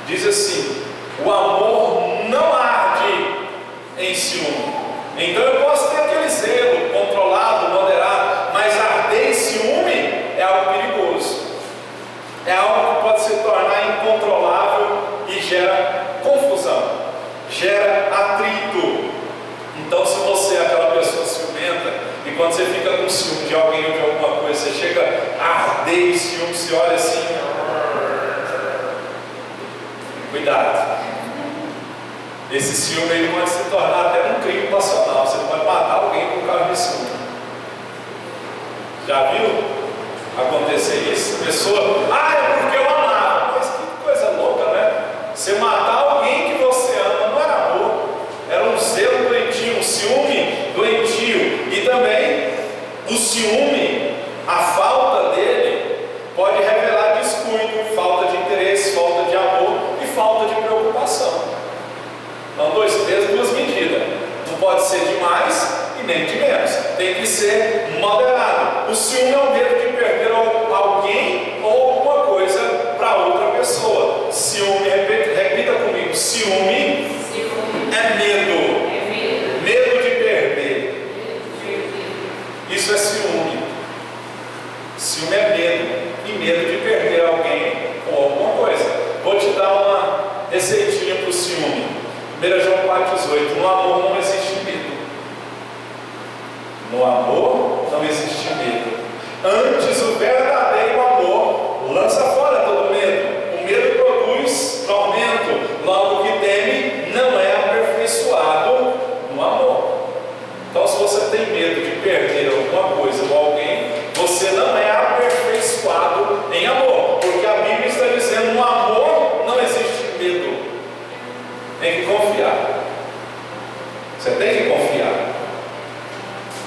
diz assim: o amor não arde em ciúme. Então eu posso ter aquele zelo controlado, moderado, mas arder em ciúme é algo perigoso. É algo que pode se tornar incontrolável e gera confusão, gera atrito. Então, se você é aquela pessoa ciumenta, e quando você fica com ciúme de alguém ou de alguma coisa, você chega a arder em ciúme, se olha assim, cuidado. Esse ciúme aí pode se tornar até um crime passional. Você pode matar alguém por causa de ciúme. Já viu acontecer isso? A pessoa, é porque eu amava. Mas que coisa louca, né? Você matar alguém que você ama não era amor, era um zelo doentio, um ciúme doentio. E também o ciúme, a falta dele, pode revelar descuido, falta de interesse, falta de amor e falta de preocupação. Então, 2 pesos, 2 medidas. Não pode ser de mais e nem de menos. Tem que ser moderado. O ciúme é o medo de perder alguém ou alguma coisa para outra pessoa. Ciúme, repita comigo. Ciúme é medo. Medo de perder. Isso é ciúme. Ciúme é medo. E medo de perder alguém ou alguma coisa. Vou te dar uma receitinha para o ciúme. 1 João 4,18. No amor não existe medo. No amor não existe medo. Antes, o verdadeiro amor lança fora todo medo. O medo produz tormento. Logo, o que teme não é aperfeiçoado no amor. Então, se você tem medo de perder alguma coisa ou alguém, você não é aperfeiçoado em amor. Porque a Bíblia está dizendo: no amor não existe medo. Tem que confiar. Você tem que confiar.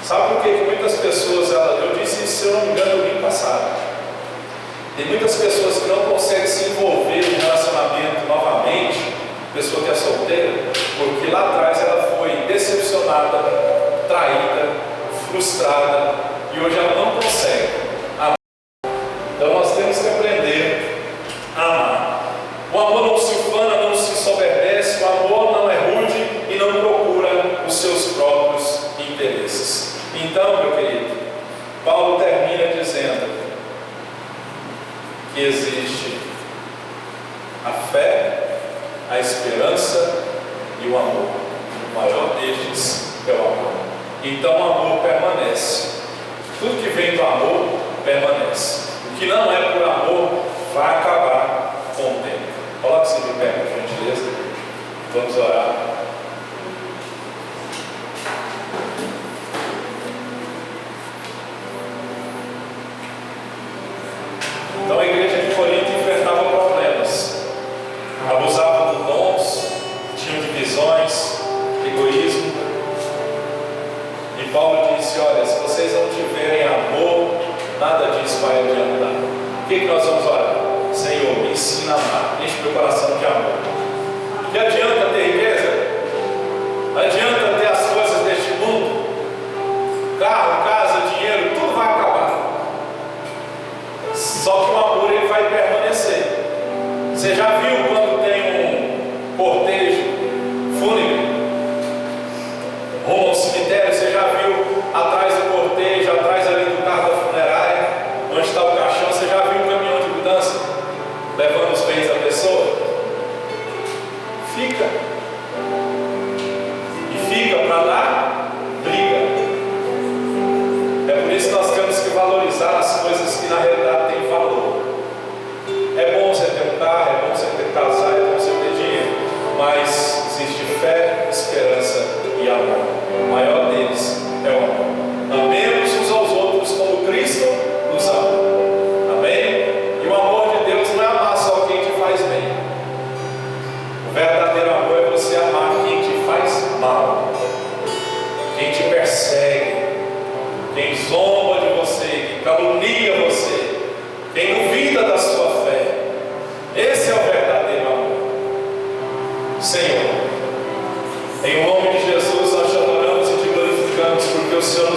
Sabe por que muitas pessoas, eu disse isso, se eu não me engano, no domingo passado. Tem muitas pessoas que não conseguem se envolver no relacionamento novamente, pessoa que é solteira, porque lá atrás ela foi decepcionada, traída, frustrada, e hoje ela não consegue amar. Então nós temos que aprender a amar. O amor não se ufana, não se soberbece, o amor não é rude e não procura os seus próprios interesses. Então, meu querido, Paulo termina dizendo que existe a fé, a esperança e o amor. O maior destes é o amor. Então o amor permanece. Tudo que vem do amor permanece. O que não é por amor vai acabar com o tempo. Coloque-se de pé, por gentileza. Vamos orar. Então a igreja de Corinto enfrentava problemas. Abusavam dos dons, tinham divisões, egoísmo. E Paulo disse: olha, se vocês não tiverem amor, nada disso vai adiantar. O que nós vamos orar? Senhor, me ensina a amar, enche meu coração de amor. Que adianta ter riqueza? Adianta ter as coisas deste mundo? Carro, casa, dinheiro, tudo vai acabar. Só que o amor ele vai permanecer. Você já viu quando tem um cortejo fúnebre rumo ao cemitério? Você já viu atrás do cortejo, atrás ali do carro da funerária, onde está o caixão? Você já viu um caminhão de mudança levando os bens da pessoa? Fica. E fica para dar briga. É por isso que nós temos que valorizar as coisas que na realidade têm valor. É bom você ter um carro, é bom você ter casar, é bom você ter dinheiro, mas existe fé, esperança e amor. O maior deles é o amor. Amemos uns aos outros como Cristo nos amou. Amém? E o amor de Deus não é amar só quem te faz bem. O verdadeiro amor é você amar quem te faz mal, quem te persegue, quem zomba de você, quem calunia você, quem duvida da sua fé. Esse é o verdadeiro amor. Senhor, em nome de Jesus nós te adoramos e te glorificamos, porque o Senhor